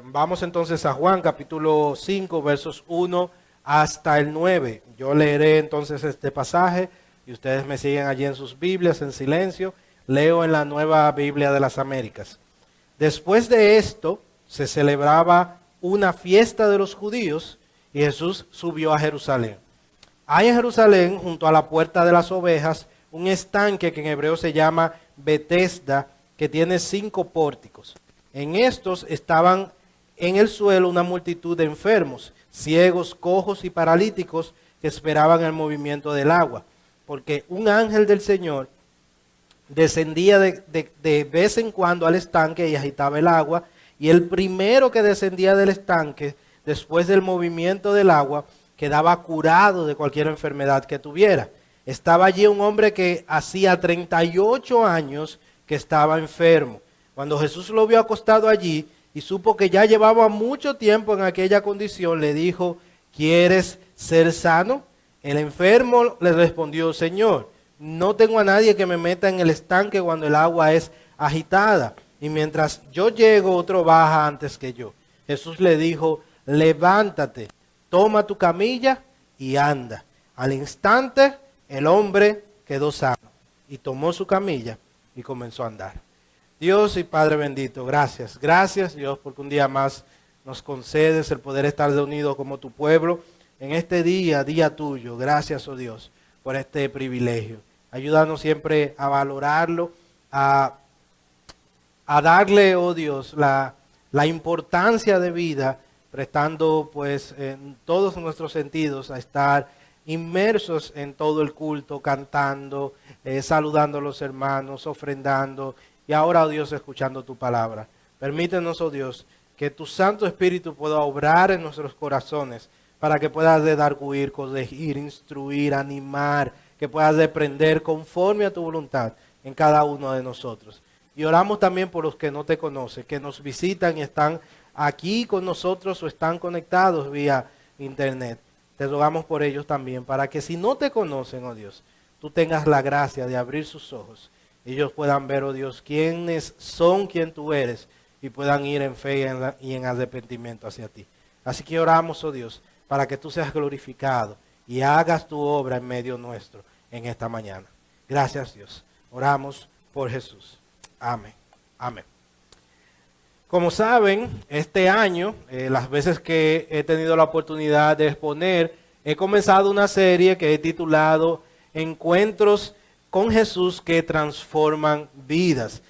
Vamos entonces a Juan capítulo 5 versos 1 hasta el 9. Yo leeré entonces este pasaje y ustedes me siguen allí en sus Biblias en silencio. Leo en la Nueva Biblia de las Américas. Después de esto se celebraba una fiesta de los judíos y Jesús subió a Jerusalén. Hay en Jerusalén, junto a la puerta de las ovejas, un estanque que en hebreo se llama Betesda, que tiene 5 pórticos. En estos estaban en el suelo una multitud de enfermos, ciegos, cojos y paralíticos que esperaban el movimiento del agua, porque un ángel del Señor descendía de vez en cuando al estanque y agitaba el agua, y el primero que descendía del estanque, después del movimiento del agua, quedaba curado de cualquier enfermedad que tuviera. Estaba allí un hombre que hacía 38 años que estaba enfermo. Cuando Jesús lo vio acostado allí y supo que ya llevaba mucho tiempo en aquella condición, le dijo: ¿quieres ser sano? El enfermo le respondió: Señor, no tengo a nadie que me meta en el estanque cuando el agua es agitada, y mientras yo llego otro baja antes que yo. Jesús le dijo: levántate, toma tu camilla y anda. Al instante el hombre quedó sano y tomó su camilla y comenzó a andar. Dios y Padre bendito, gracias. Gracias, Dios, porque un día más nos concedes el poder estar reunidos como tu pueblo en este día, día tuyo. Gracias, oh Dios, por este privilegio. Ayúdanos siempre a valorarlo, a darle, oh Dios, la importancia de vida, prestando pues en todos nuestros sentidos a estar inmersos en todo el culto, cantando, saludando a los hermanos, ofrendando, y ahora, oh Dios, escuchando tu palabra. Permítenos, oh Dios, que tu Santo Espíritu pueda obrar en nuestros corazones para que puedas redarguir, corregir, instruir, animar, que puedas reprender conforme a tu voluntad en cada uno de nosotros. Y oramos también por los que no te conocen, que nos visitan y están aquí con nosotros o están conectados vía internet. Te rogamos por ellos también, para que si no te conocen, oh Dios, tú tengas la gracia de abrir sus ojos. Ellos puedan ver, oh Dios, quiénes son, quién tú eres, y puedan ir en fe y en arrepentimiento hacia ti. Así que oramos, oh Dios, para que tú seas glorificado y hagas tu obra en medio nuestro en esta mañana. Gracias, Dios. Oramos por Jesús. Amén. Amén. Como saben, este año, las veces que he tenido la oportunidad de exponer, he comenzado una serie que he titulado Encuentros con Jesús que transforman vidas,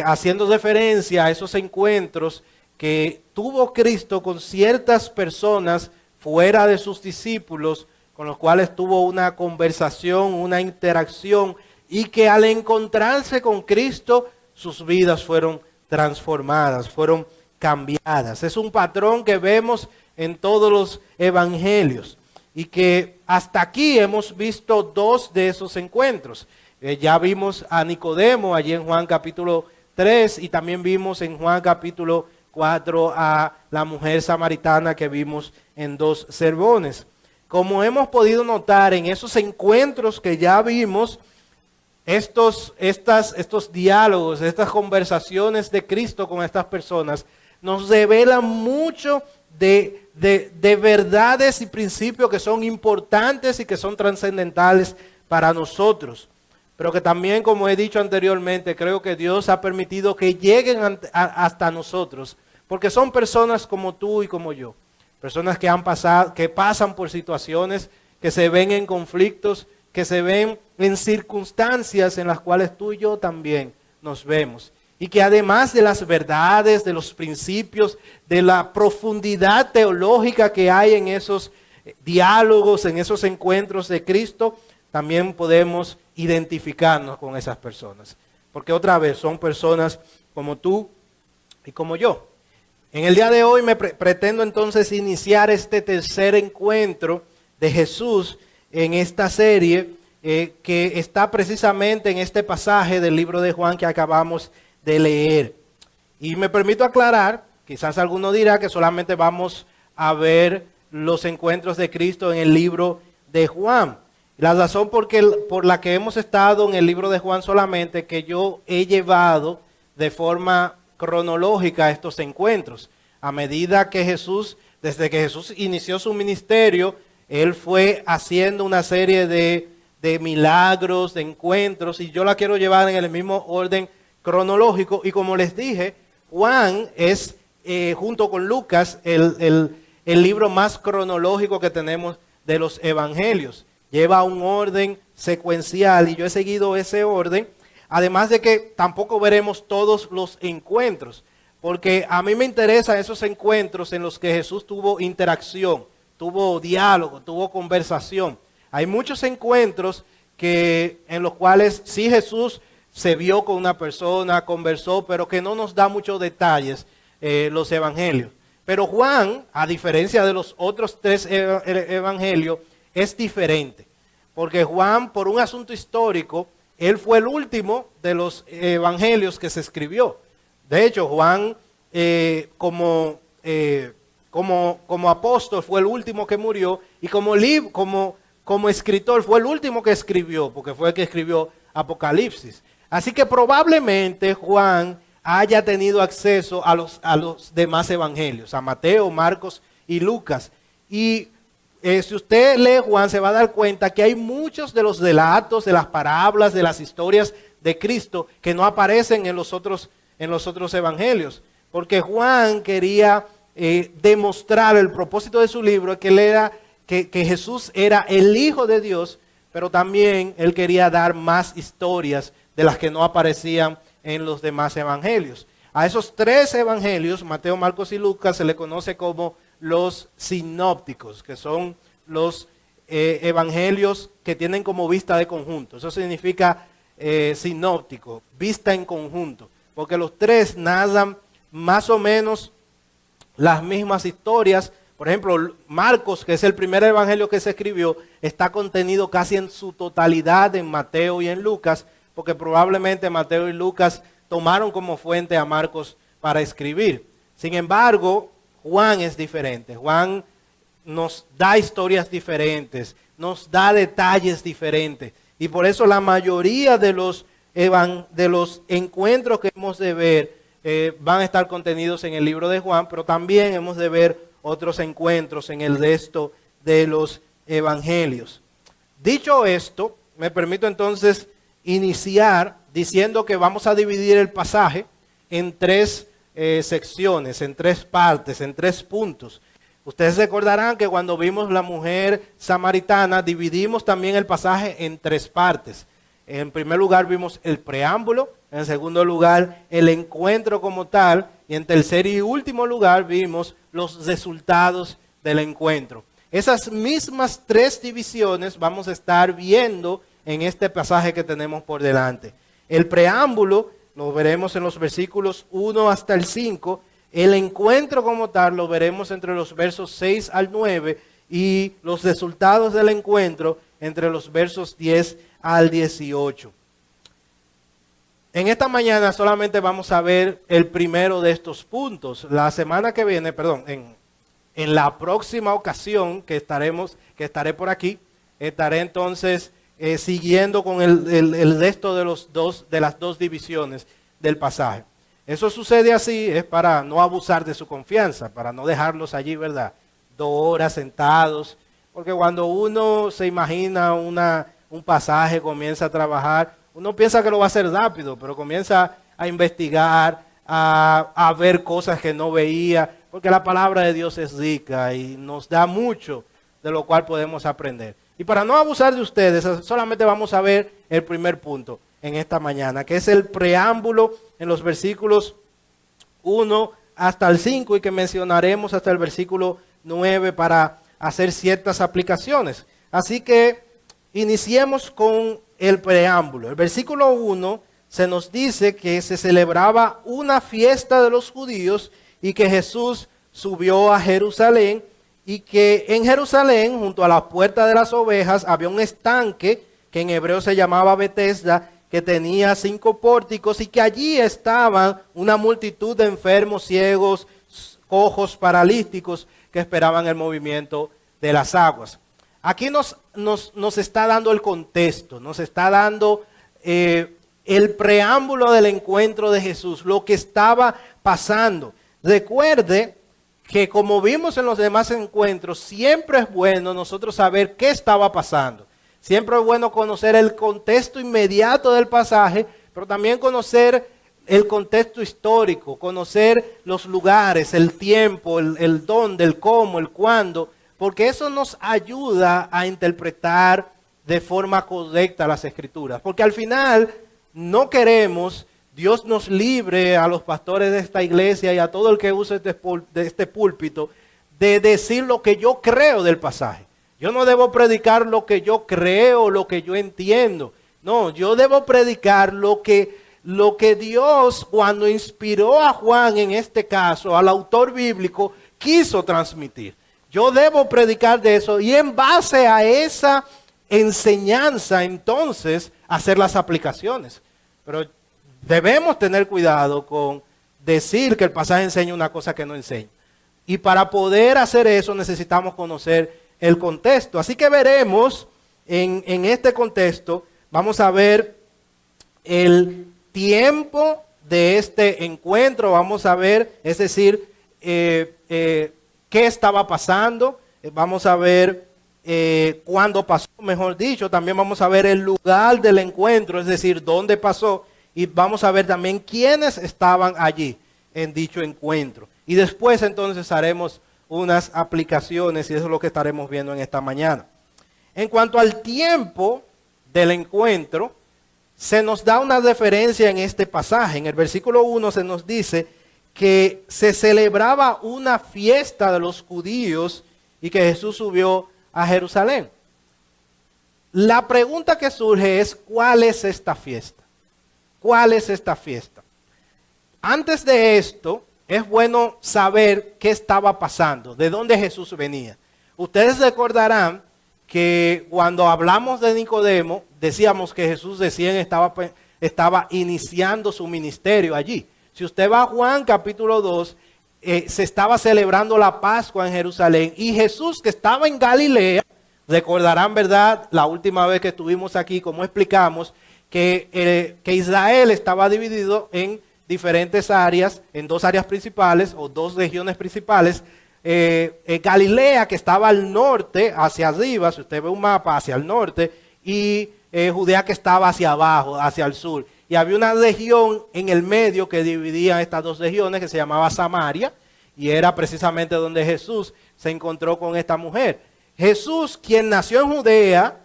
haciendo referencia a esos encuentros que tuvo Cristo con ciertas personas fuera de sus discípulos, con los cuales tuvo una conversación, una interacción, y que al encontrarse con Cristo, sus vidas fueron transformadas, fueron cambiadas. Es un patrón que vemos en todos los evangelios y que hasta aquí hemos visto 2 de esos encuentros. Ya vimos a Nicodemo allí en Juan capítulo 3 y también vimos en Juan capítulo 4 a la mujer samaritana que vimos en 2 sermones. Como hemos podido notar en esos encuentros que ya vimos, estos diálogos, estas conversaciones de Cristo con estas personas nos revelan mucho de verdades y principios que son importantes y que son trascendentales para nosotros. Pero que también, como he dicho anteriormente, creo que Dios ha permitido que lleguen hasta nosotros, porque son personas como tú y como yo, personas que pasan por situaciones, que se ven en conflictos, que se ven en circunstancias en las cuales tú y yo también nos vemos. Y que además de las verdades, de los principios, de la profundidad teológica que hay en esos diálogos, en esos encuentros de Cristo, también podemos identificarnos con esas personas. Porque otra vez son personas como tú y como yo. En el día de hoy pretendo entonces iniciar este tercer encuentro de Jesús en esta serie que está precisamente en este pasaje del libro de Juan que acabamos de leer. Y me permito aclarar, quizás alguno dirá que solamente vamos a ver los encuentros de Cristo en el libro de Juan. La razón por la que hemos estado en el libro de Juan solamente es que yo he llevado de forma cronológica estos encuentros. A medida que desde que Jesús inició su ministerio, Él fue haciendo una serie de milagros, de encuentros, y yo la quiero llevar en el mismo orden cronológico. Y como les dije, Juan es, junto con Lucas, el libro más cronológico que tenemos de los evangelios. Lleva un orden secuencial y yo he seguido ese orden. Además de que tampoco veremos todos los encuentros, porque a mí me interesan esos encuentros en los que Jesús tuvo interacción, tuvo diálogo, tuvo conversación. Hay muchos encuentros en los cuales sí Jesús se vio con una persona, conversó, pero que no nos da muchos detalles los evangelios. Pero Juan, a diferencia de los otros tres evangelios, es diferente. Porque Juan, por un asunto histórico, él fue el último de los evangelios que se escribió. De hecho, Juan, como apóstol, fue el último que murió, y como escritor fue el último que escribió, porque fue el que escribió Apocalipsis. Así que probablemente Juan haya tenido acceso a los demás evangelios, a Mateo, Marcos y Lucas. Y si usted lee Juan, se va a dar cuenta que hay muchos de los relatos, de las parábolas, de las historias de Cristo que no aparecen en los otros evangelios. Porque Juan quería demostrar el propósito de su libro, que Jesús era el Hijo de Dios, pero también él quería dar más historias de las que no aparecían en los demás evangelios. A esos tres evangelios, Mateo, Marcos y Lucas, se le conoce como los sinópticos, que son los evangelios que tienen como vista de conjunto. Eso significa sinóptico, vista en conjunto, porque los tres narran más o menos las mismas historias. Por ejemplo, Marcos, que es el primer evangelio que se escribió, está contenido casi en su totalidad en Mateo y en Lucas, porque probablemente Mateo y Lucas tomaron como fuente a Marcos para escribir. Sin embargo, Juan es diferente. Juan nos da historias diferentes, nos da detalles diferentes. Y por eso la mayoría de los encuentros que hemos de ver van a estar contenidos en el libro de Juan, pero también hemos de ver otros encuentros en el resto de los evangelios. Dicho esto, me permito entonces iniciar diciendo que vamos a dividir el pasaje en tres secciones, en tres partes, en tres puntos. Ustedes recordarán que cuando vimos la mujer samaritana, dividimos también el pasaje en tres partes. En primer lugar vimos el preámbulo, en segundo lugar el encuentro como tal, y en tercer y último lugar vimos los resultados del encuentro. Esas mismas tres divisiones vamos a estar viendo en este pasaje que tenemos por delante. El preámbulo lo veremos en los versículos 1 hasta el 5. El encuentro como tal lo veremos entre los versos 6 al 9 y los resultados del encuentro entre los versos 10 al 18. En esta mañana solamente vamos a ver el primero de estos puntos. La semana que viene, en la próxima ocasión que estaré por aquí, estaré entonces siguiendo con el resto de las dos divisiones del pasaje. Eso sucede así, es para no abusar de su confianza, para no dejarlos allí, ¿verdad? 2 horas sentados, porque cuando uno se imagina un pasaje, comienza a trabajar, uno piensa que lo va a hacer rápido, pero comienza a investigar, a ver cosas que no veía, porque la palabra de Dios es rica y nos da mucho de lo cual podemos aprender. Y para no abusar de ustedes, solamente vamos a ver el primer punto en esta mañana, que es el preámbulo en los versículos 1 hasta el 5 y que mencionaremos hasta el versículo 9 para hacer ciertas aplicaciones. Así que iniciemos con el preámbulo. El versículo 1 se nos dice que se celebraba una fiesta de los judíos y que Jesús subió a Jerusalén y que en Jerusalén, junto a la puerta de las ovejas, había un estanque que en hebreo se llamaba Betesda, que tenía 5 pórticos y que allí estaban una multitud de enfermos, ciegos, cojos, paralíticos que esperaban el movimiento de las aguas. Aquí nos está dando el contexto, nos está dando el preámbulo del encuentro de Jesús, lo que estaba pasando. Recuerde que como vimos en los demás encuentros, siempre es bueno nosotros saber qué estaba pasando. Siempre es bueno conocer el contexto inmediato del pasaje, pero también conocer el contexto histórico, conocer los lugares, el tiempo, el dónde, el cómo, el cuándo, porque eso nos ayuda a interpretar de forma correcta las Escrituras. Porque al final no queremos, Dios nos libre a los pastores de esta iglesia y a todo el que use de este púlpito, de decir lo que yo creo del pasaje. Yo no debo predicar lo que yo creo, lo que yo entiendo. No, yo debo predicar lo que Dios, cuando inspiró a Juan en este caso, al autor bíblico, quiso transmitir. Yo debo predicar de eso y en base a esa enseñanza, entonces, hacer las aplicaciones. Pero debemos tener cuidado con decir que el pasaje enseña una cosa que no enseña. Y para poder hacer eso necesitamos conocer el contexto. Así que veremos en este contexto, vamos a ver el tiempo de este encuentro, vamos a ver, es decir, qué estaba pasando, vamos a ver cuándo pasó, mejor dicho, también vamos a ver el lugar del encuentro, es decir, dónde pasó, y vamos a ver también quiénes estaban allí en dicho encuentro. Y después entonces haremos unas aplicaciones y eso es lo que estaremos viendo en esta mañana. En cuanto al tiempo del encuentro, se nos da una referencia en este pasaje. En el versículo 1 se nos dice que se celebraba una fiesta de los judíos y que Jesús subió a Jerusalén. La pregunta que surge es, ¿cuál es esta fiesta? ¿Cuál es esta fiesta? Antes de esto, es bueno saber qué estaba pasando, de dónde Jesús venía. Ustedes recordarán que cuando hablamos de Nicodemo, decíamos que Jesús recién estaba iniciando su ministerio allí. Si usted va a Juan capítulo 2, se estaba celebrando la Pascua en Jerusalén y Jesús, que estaba en Galilea, recordarán, ¿verdad? La última vez que estuvimos aquí, como explicamos, que Israel estaba dividido en diferentes áreas, en dos áreas principales o dos regiones principales. Galilea, que estaba al norte, hacia arriba, si usted ve un mapa, hacia el norte, y Judea, que estaba hacia abajo, hacia el sur. Y había una región en el medio que dividía estas dos regiones, que se llamaba Samaria, y era precisamente donde Jesús se encontró con esta mujer. Jesús, quien nació en Judea,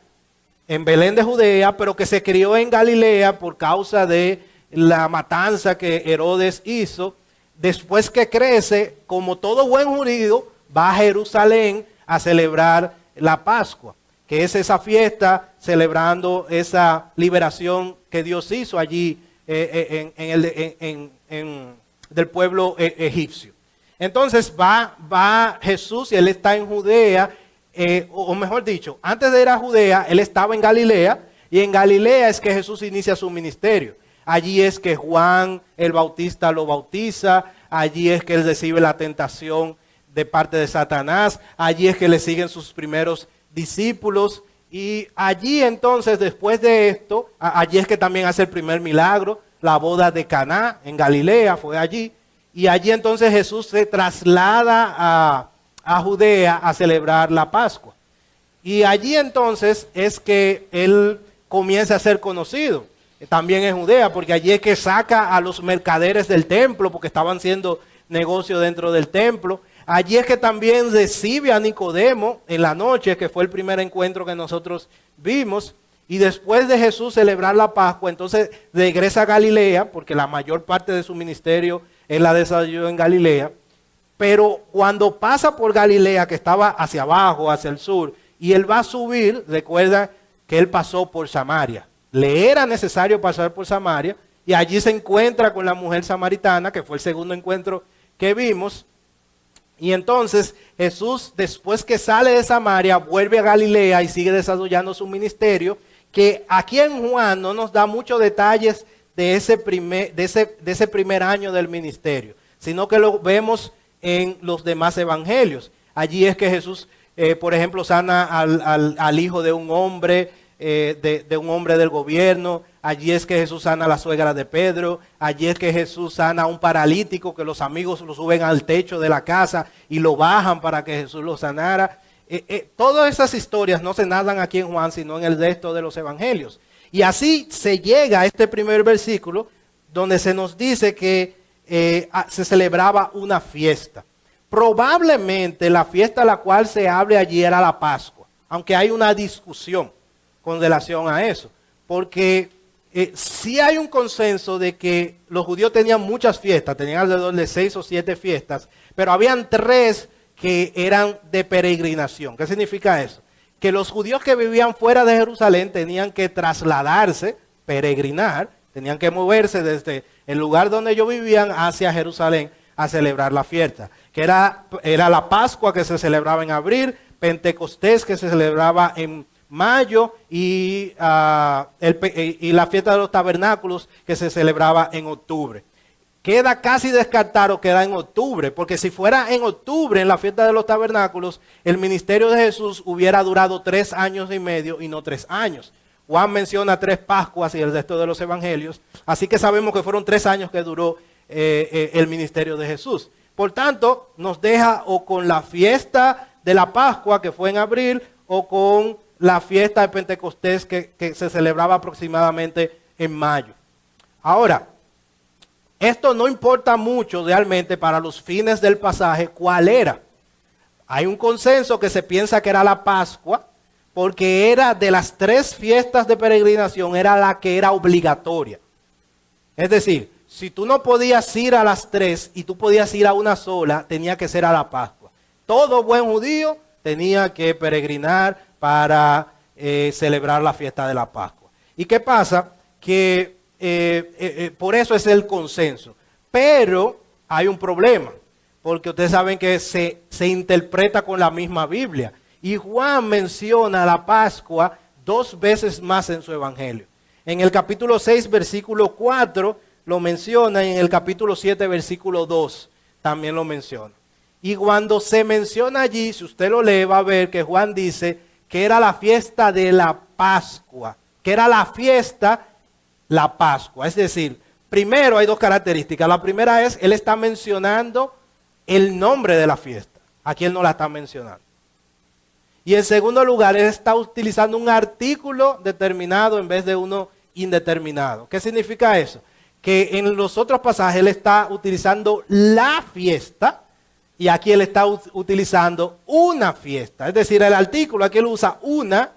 en Belén de Judea, pero que se crió en Galilea por causa de la matanza que Herodes hizo, después que crece, como todo buen judío, va a Jerusalén a celebrar la Pascua, que es esa fiesta celebrando esa liberación que Dios hizo allí del pueblo egipcio. Entonces va Jesús y él está en Judea, o mejor dicho, antes de ir a Judea, él estaba en Galilea, y en Galilea es que Jesús inicia su ministerio. Allí es que Juan el Bautista lo bautiza, allí es que él recibe la tentación de parte de Satanás, allí es que le siguen sus primeros discípulos, y allí entonces, después de esto, allí es que también hace el primer milagro, la boda de Caná en Galilea, fue allí, y allí entonces Jesús se traslada a Judea a celebrar la Pascua. Y allí entonces es que él comienza a ser conocido. También en Judea, porque allí es que saca a los mercaderes del templo, porque estaban haciendo negocio dentro del templo. Allí es que también recibe a Nicodemo en la noche, que fue el primer encuentro que nosotros vimos. Y después de Jesús celebrar la Pascua, entonces regresa a Galilea, porque la mayor parte de su ministerio él la desarrolló en Galilea. Pero cuando pasa por Galilea, que estaba hacia abajo, hacia el sur, y él va a subir, recuerda que él pasó por Samaria. Le era necesario pasar por Samaria y allí se encuentra con la mujer samaritana, que fue el segundo encuentro que vimos. Y entonces Jesús, después que sale de Samaria, vuelve a Galilea y sigue desarrollando su ministerio, que aquí en Juan no nos da muchos detalles de ese primer año del ministerio, sino que lo vemos en los demás evangelios. Allí es que Jesús, por ejemplo, sana al hijo de un hombre, de un hombre del gobierno. allí es que Jesús sana a la suegra de Pedro, allí es que Jesús sana a un paralítico que los amigos lo suben al techo de la casa y lo bajan para que Jesús lo sanara. Todas esas historias no se narran aquí en Juan, sino en el resto de los evangelios. Y así se llega a este primer versículo donde se nos dice que se celebraba una fiesta. Probablemente la fiesta a la cual se hable allí era la Pascua, aunque hay una discusión con relación a eso, porque sí hay un consenso de que los judíos tenían muchas fiestas, tenían alrededor de 6 o 7 fiestas, pero habían 3 que eran de peregrinación. ¿Qué significa eso? Que los judíos que vivían fuera de Jerusalén tenían que trasladarse, peregrinar, tenían que moverse desde el lugar donde ellos vivían hacia Jerusalén a celebrar la fiesta, que era la Pascua que se celebraba en abril, Pentecostés que se celebraba en mayo y la fiesta de los tabernáculos que se celebraba en octubre. Queda casi descartado que era en octubre, porque si fuera en octubre en la fiesta de los tabernáculos, el ministerio de Jesús hubiera durado 3 años y medio y no 3 años. Juan menciona 3 Pascuas y el resto de los evangelios, así que sabemos que fueron 3 años que duró el ministerio de Jesús. Por tanto, nos deja o con la fiesta de la Pascua que fue en abril o con la fiesta de Pentecostés que se celebraba aproximadamente en mayo. Ahora, esto no importa mucho realmente para los fines del pasaje cuál era. Hay un consenso que se piensa que era la Pascua, porque era de las 3 fiestas de peregrinación, era la que era obligatoria. Es decir, si tú no podías ir a las 3 y tú podías ir a una sola, tenía que ser a la Pascua. Todo buen judío tenía que peregrinar para celebrar la fiesta de la Pascua. ¿Y qué pasa? Que por eso es el consenso. Pero hay un problema, porque ustedes saben que se interpreta con la misma Biblia. Y Juan menciona la Pascua 2 veces más en su evangelio. En el capítulo 6, versículo 4, lo menciona, y en el capítulo 7, versículo 2, también lo menciona. Y cuando se menciona allí, si usted lo lee, va a ver que Juan dice que era la fiesta de la Pascua, que era la fiesta, la Pascua. Es decir, primero hay 2 características. La primera es, él está mencionando el nombre de la fiesta. Aquí él no la está mencionando. Y en segundo lugar, él está utilizando un artículo determinado en vez de uno indeterminado. ¿Qué significa eso? Que en los otros pasajes él está utilizando la fiesta y aquí él está utilizando una fiesta. Es decir, el artículo aquí él usa una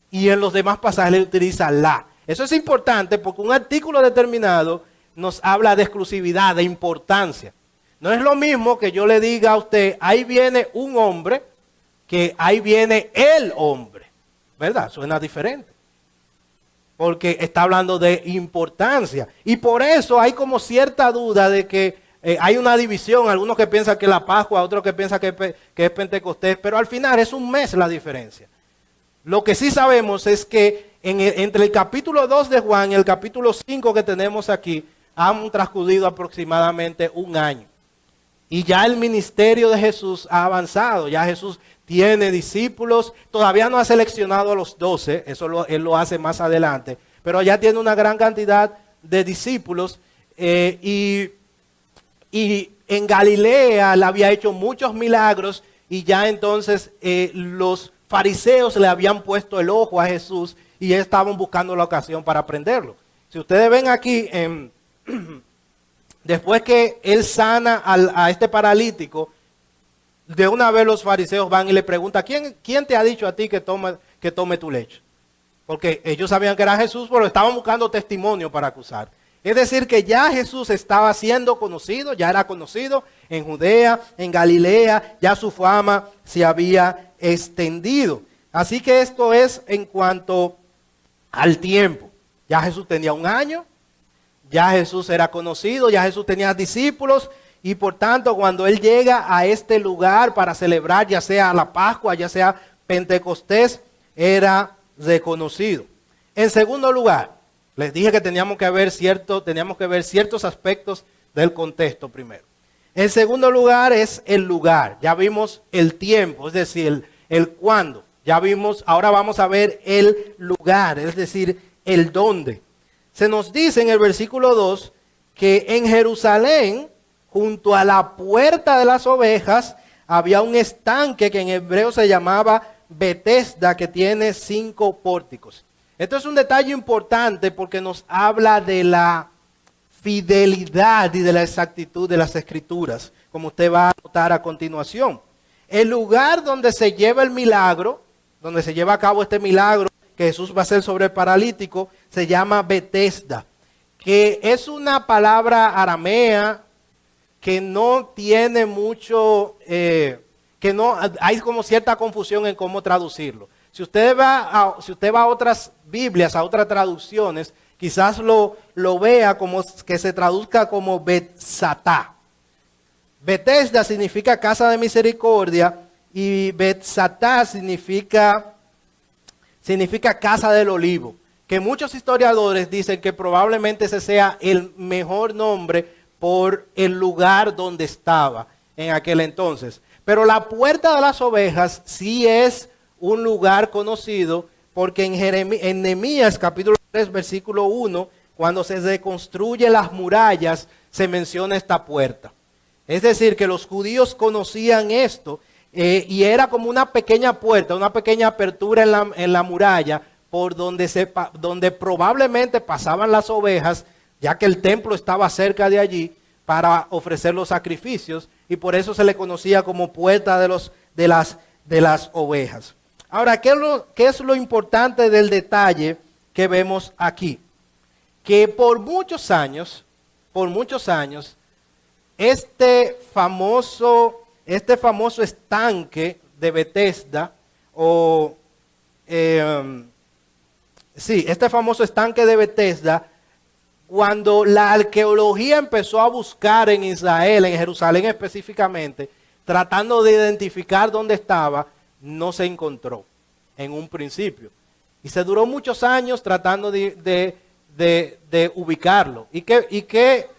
y en los demás pasajes él utiliza la. Eso es importante porque un artículo determinado nos habla de exclusividad, de importancia. No es lo mismo que yo le diga a usted, ahí viene un hombre, que ahí viene el hombre, ¿verdad? Suena diferente, porque está hablando de importancia. Y por eso hay como cierta duda de que hay una división, algunos que piensan que es la Pascua, otros que piensan que es Pentecostés, pero al final es un mes la diferencia. Lo que sí sabemos es que entre el capítulo 2 de Juan y el capítulo 5 que tenemos aquí, han transcurrido aproximadamente 1 año. Y ya el ministerio de Jesús ha avanzado, ya Jesús tiene discípulos, todavía no ha seleccionado a los 12, él lo hace más adelante, pero ya tiene una gran cantidad de discípulos y en Galilea le había hecho muchos milagros y ya entonces los fariseos le habían puesto el ojo a Jesús y estaban buscando la ocasión para prenderlo. Si ustedes ven aquí, después que él sana a este paralítico, de una vez los fariseos van y le preguntan, ¿quién te ha dicho a ti que tome tu lecho? Porque ellos sabían que era Jesús, pero estaban buscando testimonio para acusar. Es decir, que ya Jesús estaba siendo conocido, ya era conocido en Judea, en Galilea, ya su fama se había extendido. Así que esto es en cuanto al tiempo. Ya Jesús tenía 1 año, ya Jesús era conocido, ya Jesús tenía discípulos. Y por tanto, cuando él llega a este lugar para celebrar, ya sea la Pascua, ya sea Pentecostés, era reconocido. En segundo lugar, les dije que teníamos que ver ciertos aspectos del contexto primero. En segundo lugar es el lugar. Ya vimos el tiempo, es decir, el cuándo. Ya vimos, ahora vamos a ver el lugar, es decir, el dónde. Se nos dice en el versículo 2 que en Jerusalén, junto a la puerta de las ovejas, había un estanque que en hebreo se llamaba Betesda, que tiene 5 pórticos. Esto es un detalle importante porque nos habla de la fidelidad y de la exactitud de las escrituras, como usted va a notar a continuación. El lugar donde se lleva el milagro, donde se lleva a cabo este milagro que Jesús va a hacer sobre el paralítico, se llama Betesda, que es una palabra aramea que no tiene mucho, que no hay como cierta confusión en cómo traducirlo. Si usted va a otras Biblias, a otras traducciones, quizás lo vea como que se traduzca como Betsatá. Betesda significa casa de misericordia y Betsatá significa casa del olivo. Que muchos historiadores dicen que probablemente ese sea el mejor nombre por el lugar donde estaba en aquel entonces. Pero la puerta de las ovejas sí es un lugar conocido porque en Nehemías capítulo 3 versículo 1, cuando se reconstruyen las murallas, se menciona esta puerta. Es decir, que los judíos conocían esto y era como una pequeña puerta, una pequeña apertura en la muralla por donde probablemente pasaban las ovejas, ya que el templo estaba cerca de allí para ofrecer los sacrificios y por eso se le conocía como puerta de las ovejas. Ahora, ¿qué es lo importante del detalle que vemos aquí? Que por muchos años, este famoso estanque de Betesda, este famoso estanque de Betesda, cuando la arqueología empezó a buscar en Israel, en Jerusalén específicamente, tratando de identificar dónde estaba, no se encontró en un principio. Y se duró muchos años tratando de ubicarlo. ¿Y qué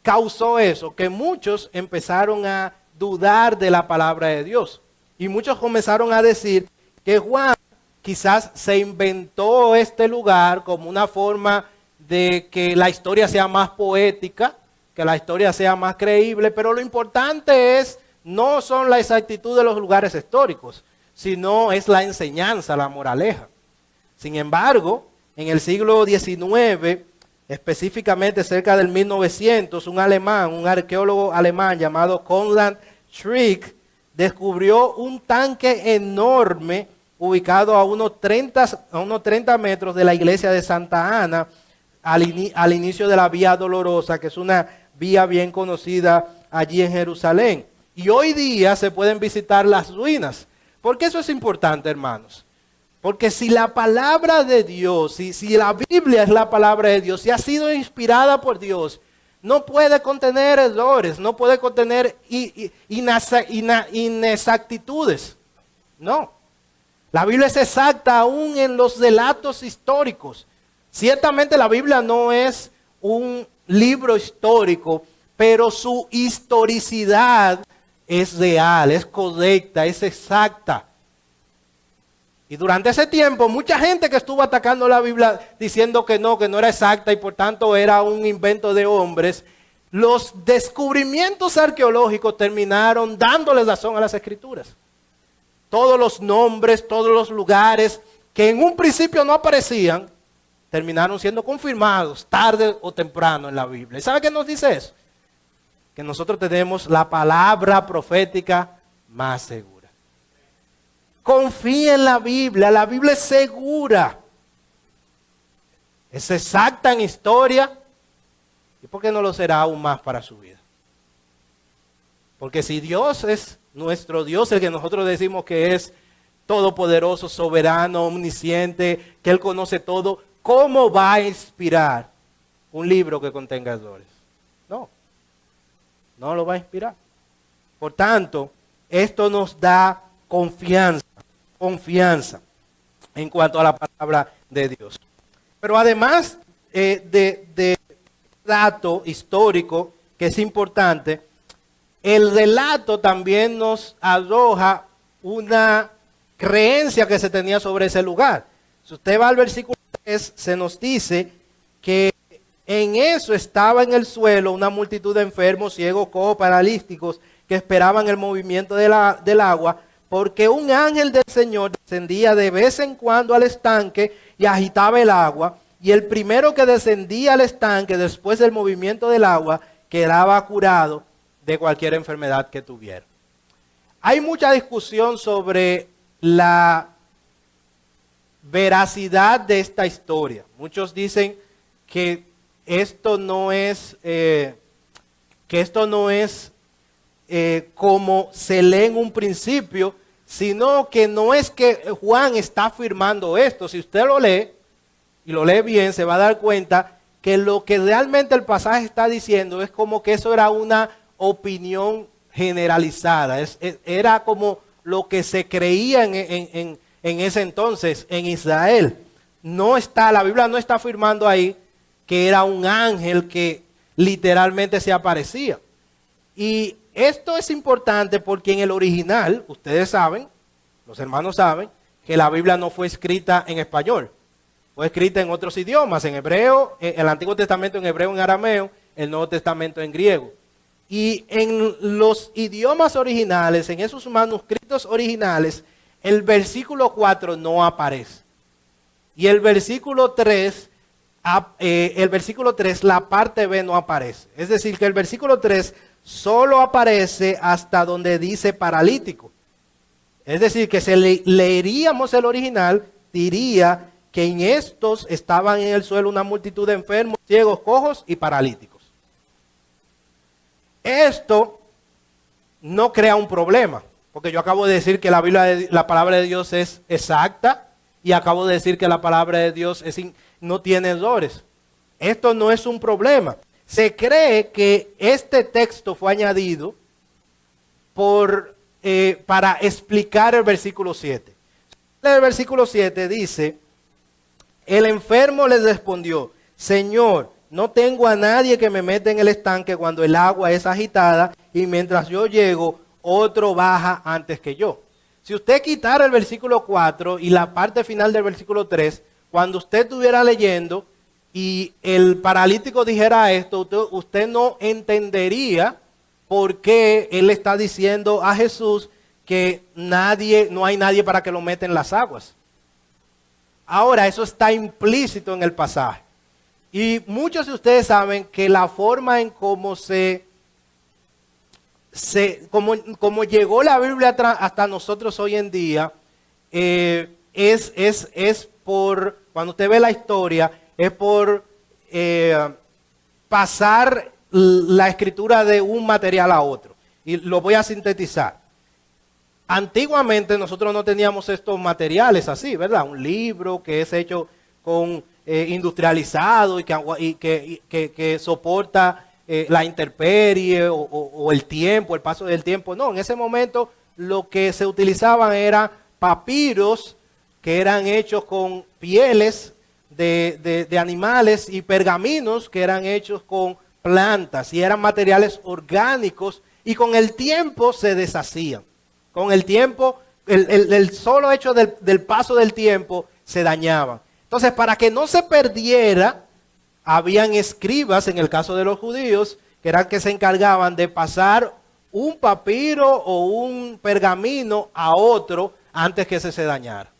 causó eso? Que muchos empezaron a dudar de la palabra de Dios. Y muchos comenzaron a decir que Juan quizás se inventó este lugar como una forma de que la historia sea más poética, que la historia sea más creíble, pero lo importante no son la exactitud de los lugares históricos, sino es la enseñanza, la moraleja. Sin embargo, en el siglo XIX, específicamente cerca del 1900, un arqueólogo alemán llamado Konrad Schrick, descubrió un tanque enorme ubicado a unos 30 metros de la iglesia de Santa Ana, al inicio de la Vía Dolorosa, que es una vía bien conocida allí en Jerusalén. Y hoy día se pueden visitar las ruinas. ¿Por qué eso es importante, hermanos? Porque si la palabra de Dios, si la Biblia es la palabra de Dios, si ha sido inspirada por Dios, no puede contener errores, no puede contener inexactitudes. No. La Biblia es exacta aún en los relatos históricos. Ciertamente la Biblia no es un libro histórico, pero su historicidad es real, es correcta, es exacta. Y durante ese tiempo, mucha gente que estuvo atacando la Biblia diciendo que no era exacta y por tanto era un invento de hombres, los descubrimientos arqueológicos terminaron dándole razón a las Escrituras. Todos los nombres, todos los lugares que en un principio no aparecían, terminaron siendo confirmados tarde o temprano en la Biblia. ¿Y sabe qué nos dice eso? Que nosotros tenemos la palabra profética más segura. Confía en la Biblia es segura. Es exacta en historia. ¿Y por qué no lo será aún más para su vida? Porque si Dios es nuestro Dios, el que nosotros decimos que es todopoderoso, soberano, omnisciente, que Él conoce todo, ¿cómo va a inspirar un libro que contenga errores? No lo va a inspirar. Por tanto, esto nos da confianza en cuanto a la palabra de Dios. Pero además de dato histórico que es importante, el relato también nos arroja una creencia que se tenía sobre ese lugar. Si usted va al versículo 3, se nos dice que En eso estaba en el suelo una multitud de enfermos, ciegos, cojos, paralíticos, que esperaban el movimiento del agua, porque un ángel del Señor descendía de vez en cuando al estanque y agitaba el agua, y el primero que descendía al estanque después del movimiento del agua quedaba curado de cualquier enfermedad que tuviera. Hay mucha discusión sobre la veracidad de esta historia. Muchos dicen que esto no es como se lee en un principio, sino que no es que Juan está afirmando esto. Si usted lo lee y lo lee bien, se va a dar cuenta que lo que realmente el pasaje está diciendo es como que eso era una opinión generalizada, era como lo que se creía en ese entonces en Israel. La Biblia no está afirmando ahí que era un ángel que literalmente se aparecía. Y esto es importante porque en el original, ustedes saben, los hermanos saben, que la Biblia no fue escrita en español. Fue escrita en otros idiomas, en hebreo, el Antiguo Testamento en hebreo, en arameo, el Nuevo Testamento en griego. Y en los idiomas originales, en esos manuscritos originales, el versículo 4 no aparece. Y el versículo 3, la parte B no aparece. Es decir, que el versículo 3 solo aparece hasta donde dice paralítico. Es decir, que si leeríamos el original, diría que en estos estaban en el suelo una multitud de enfermos, ciegos, cojos y paralíticos. Esto no crea un problema, porque yo acabo de decir que la palabra de Dios es exacta y acabo de decir que la palabra de Dios no tiene errores. Esto no es un problema. Se cree que este texto fue añadido para explicar el versículo 7. El versículo 7 dice: el enfermo les respondió: Señor, no tengo a nadie que me meta en el estanque cuando el agua es agitada, y mientras yo llego, otro baja antes que yo. Si usted quitara el versículo 4 y la parte final del versículo 3, cuando usted estuviera leyendo y el paralítico dijera esto, usted no entendería por qué él está diciendo a Jesús que no hay nadie para que lo meta en las aguas. Ahora, eso está implícito en el pasaje. Y muchos de ustedes saben que la forma en cómo como llegó la Biblia hasta nosotros hoy en día, es por, cuando usted ve la historia, es por pasar la escritura de un material a otro. Y lo voy a sintetizar. Antiguamente nosotros no teníamos estos materiales así, ¿verdad? Un libro que es hecho con industrializado y que soporta la intemperie o el tiempo, el paso del tiempo. No, en ese momento lo que se utilizaban eran papiros que eran hechos con pieles de animales y pergaminos que eran hechos con plantas y eran materiales orgánicos y con el tiempo se deshacían. Con el tiempo, el solo hecho del paso del tiempo se dañaban. Entonces, para que no se perdiera, habían escribas, en el caso de los judíos, que eran que se encargaban de pasar un papiro o un pergamino a otro antes que se dañara.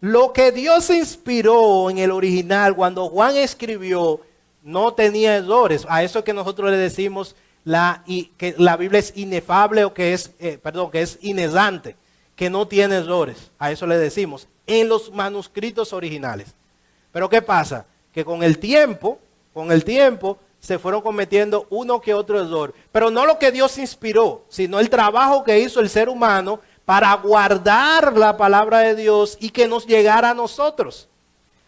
Lo que Dios inspiró en el original, cuando Juan escribió, no tenía errores. A eso que nosotros le decimos que la Biblia es inefable o que es inerrante, que no tiene errores. A eso le decimos en los manuscritos originales. Pero ¿qué pasa? Que con el tiempo se fueron cometiendo uno que otro error. Pero no lo que Dios inspiró, sino el trabajo que hizo el ser humano para guardar la palabra de Dios y que nos llegara a nosotros.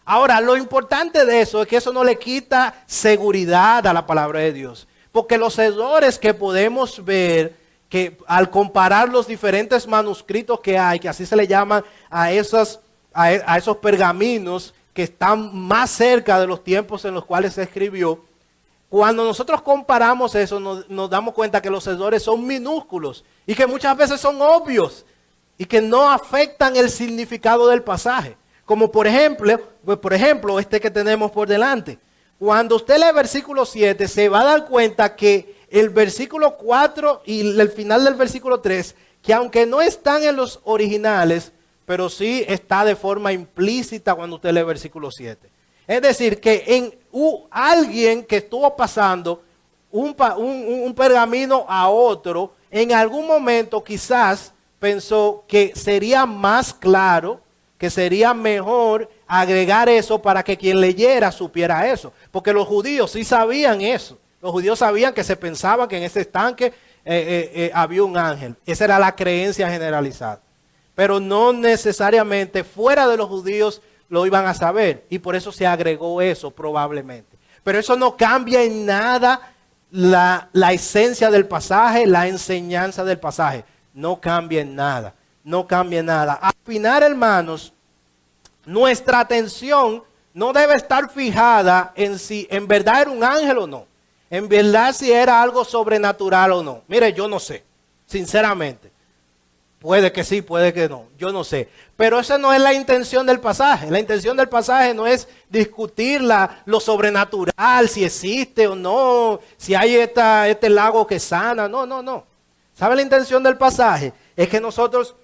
Ahora, lo importante de eso es que eso no le quita seguridad a la palabra de Dios. Porque los errores que podemos ver, que al comparar los diferentes manuscritos que hay, que así se le llaman a esos pergaminos que están más cerca de los tiempos en los cuales se escribió, cuando nosotros comparamos eso, nos damos cuenta que los errores son minúsculos y que muchas veces son obvios y que no afectan el significado del pasaje. Como por ejemplo, este que tenemos por delante. Cuando usted lee el versículo 7, se va a dar cuenta que el versículo 4 y el final del versículo 3, que aunque no están en los originales, pero sí está de forma implícita cuando usted lee el versículo 7. Es decir, que alguien que estuvo pasando un pergamino a otro, en algún momento quizás pensó que sería más claro, que sería mejor agregar eso para que quien leyera supiera eso. Porque los judíos sí sabían eso. Los judíos sabían que se pensaba que en ese estanque había un ángel. Esa era la creencia generalizada. Pero no necesariamente fuera de los judíos lo iban a saber. Y por eso se agregó eso probablemente. Pero eso no cambia en nada la esencia del pasaje, la enseñanza del pasaje. No cambia en nada. No cambia en nada. Al final, hermanos, nuestra atención no debe estar fijada en si en verdad era un ángel o no. En verdad si era algo sobrenatural o no. Mire, yo no sé, sinceramente. Puede que sí, puede que no, yo no sé. Pero esa no es la intención del pasaje. La intención del pasaje no es discutir lo sobrenatural, si existe o no, si hay este lago que sana. No, no, no. ¿Sabe la intención del pasaje? Es que nosotros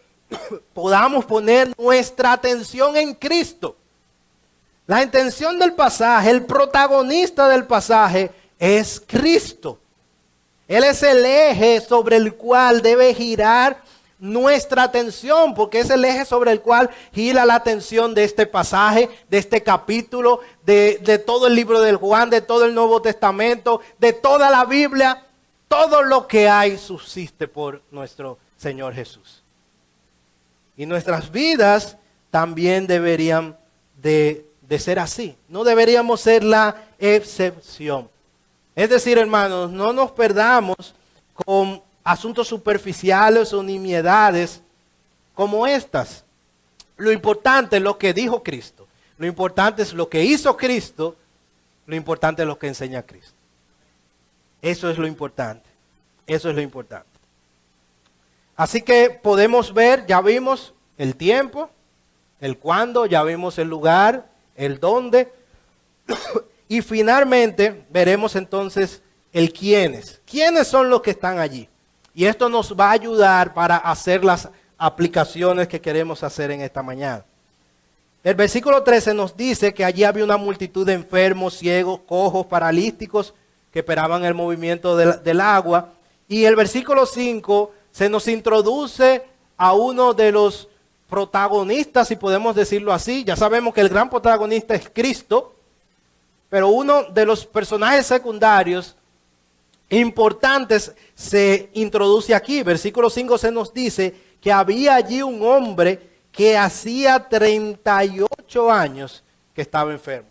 podamos poner nuestra atención en Cristo. La intención del pasaje, el protagonista del pasaje es Cristo. Él es el eje sobre el cual debe girar nuestra atención, porque es el eje sobre el cual gira la atención de este pasaje, de este capítulo, de todo el libro del Juan, de todo el Nuevo Testamento, de toda la Biblia. Todo lo que hay subsiste por nuestro Señor Jesús. Y nuestras vidas también deberían de ser así. No deberíamos ser la excepción. Es decir, hermanos, no nos perdamos con asuntos superficiales o nimiedades como estas. Lo importante es lo que dijo Cristo. Lo importante es lo que hizo Cristo. Lo importante es lo que enseña Cristo. Eso es lo importante. Eso es lo importante. Así que podemos ver, ya vimos el tiempo, el cuándo, ya vimos el lugar, el dónde. Y finalmente veremos entonces el quiénes. ¿Quiénes son los que están allí? Y esto nos va a ayudar para hacer las aplicaciones que queremos hacer en esta mañana. El versículo 13 nos dice que allí había una multitud de enfermos, ciegos, cojos, paralíticos que esperaban el movimiento del agua. Y el versículo 5 se nos introduce a uno de los protagonistas, si podemos decirlo así. Ya sabemos que el gran protagonista es Cristo, pero uno de los personajes secundarios importantes se introduce aquí. Versículo 5 se nos dice que había allí un hombre que hacía 38 años que estaba enfermo.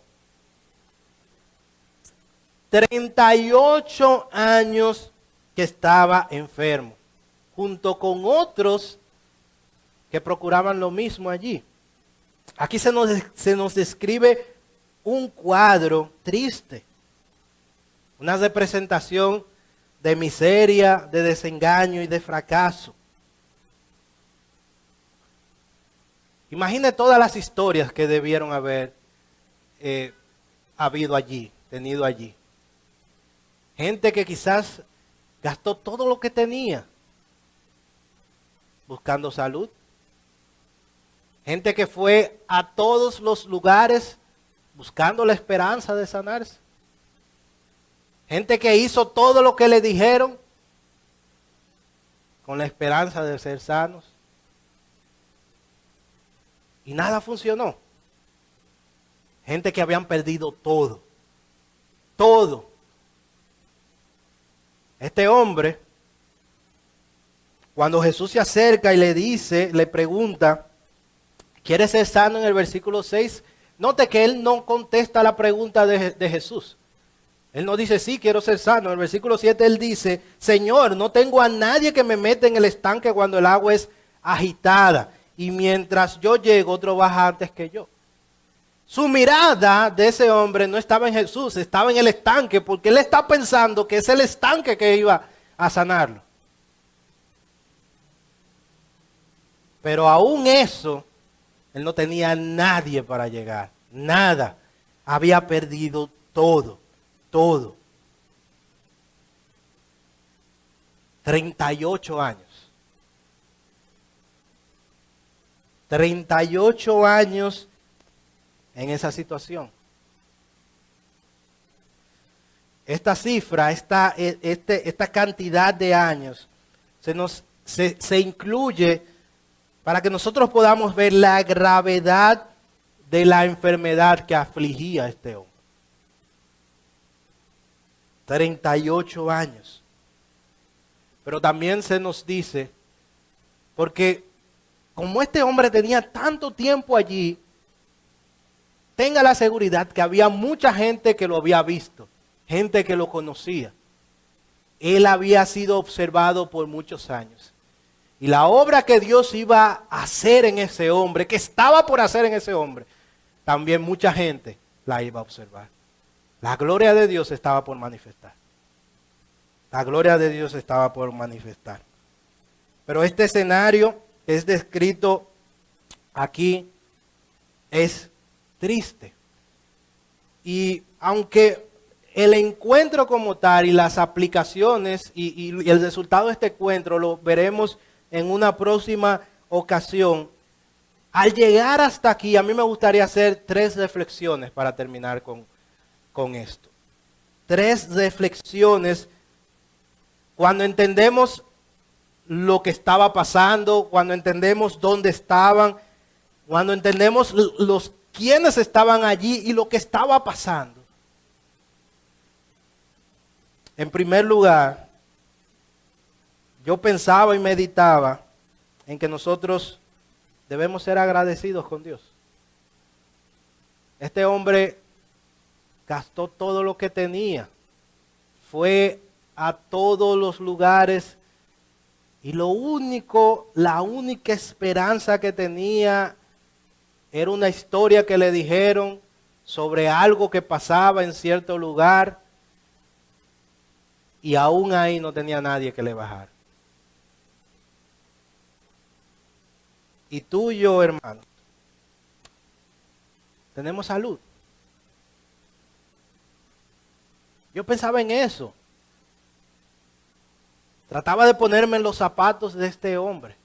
38 años que estaba enfermo, junto con otros que procuraban lo mismo allí. Aquí se nos describe un cuadro triste, una representación de miseria, de desengaño y de fracaso. Imagine todas las historias que debieron haber habido allí, tenido allí. Gente que quizás gastó todo lo que tenía buscando salud. Gente que fue a todos los lugares buscando la esperanza de sanarse. Gente que hizo todo lo que le dijeron con la esperanza de ser sanos. Y nada funcionó. Gente que habían perdido todo. Todo. Este hombre, cuando Jesús se acerca y le dice, le pregunta, ¿quieres ser sano? En el versículo 6, note que él no contesta la pregunta de Jesús. Él no dice, sí, quiero ser sano. En el versículo 7 él dice, Señor, no tengo a nadie que me meta en el estanque cuando el agua es agitada. Y mientras yo llego, otro baja antes que yo. Su mirada de ese hombre no estaba en Jesús, estaba en el estanque, porque él está pensando que es el estanque que iba a sanarlo. Pero aún eso, él no tenía nadie para llegar, nada. Había perdido todo, todo. 38 años. 38 años en esa situación. Esta cifra, esta cantidad de años se incluye para que nosotros podamos ver la gravedad de la enfermedad que afligía a este hombre. 38 años. Pero también se nos dice, porque como este hombre tenía tanto tiempo allí, tenga la seguridad que había mucha gente que lo había visto, gente que lo conocía. Él había sido observado por muchos años. Y la obra que Dios iba a hacer en ese hombre, que estaba por hacer en ese hombre, también mucha gente la iba a observar. La gloria de Dios estaba por manifestar. La gloria de Dios estaba por manifestar. Pero este escenario que es descrito aquí es triste. Y aunque el encuentro como tal y las aplicaciones y el resultado de este encuentro lo veremos en una próxima ocasión, al llegar hasta aquí a mí me gustaría hacer 3 reflexiones para terminar con esto. 3 reflexiones cuando entendemos lo que estaba pasando, cuando entendemos dónde estaban, cuando entendemos quiénes estaban allí y lo que estaba pasando. En primer lugar, yo pensaba y meditaba en que nosotros debemos ser agradecidos con Dios. Este hombre gastó todo lo que tenía, fue a todos los lugares y la única esperanza que tenía era una historia que le dijeron sobre algo que pasaba en cierto lugar y aún ahí no tenía nadie que le bajara. Y tú y yo, hermano, tenemos salud. Yo pensaba en eso. Trataba de ponerme en los zapatos de este hombre.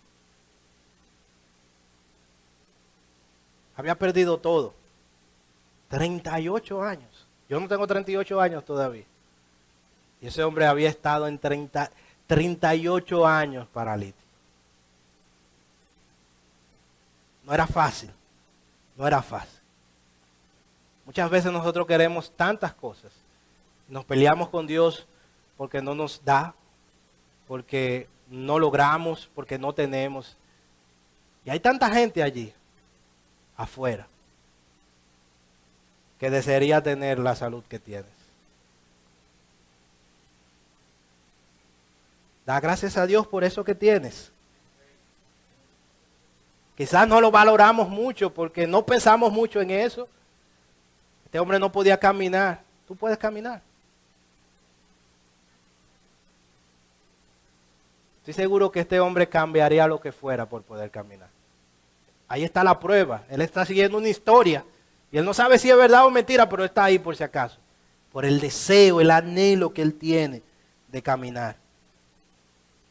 Había perdido todo. 38 años. Yo no tengo 38 años todavía. Y ese hombre había estado en 38 años paralítico. No era fácil. No era fácil. Muchas veces nosotros queremos tantas cosas. Nos peleamos con Dios porque no nos da, porque no logramos, porque no tenemos. Y hay tanta gente allí, afuera, que desearía tener la salud que tienes. Da gracias a Dios por eso que tienes. Quizás no lo valoramos mucho porque no pensamos mucho en eso. Este hombre no podía caminar. Tú puedes caminar. Estoy seguro que este hombre cambiaría lo que fuera por poder caminar. Ahí está la prueba. Él está siguiendo una historia. Y él no sabe si es verdad o mentira, pero está ahí por si acaso. Por el deseo, el anhelo que él tiene de caminar.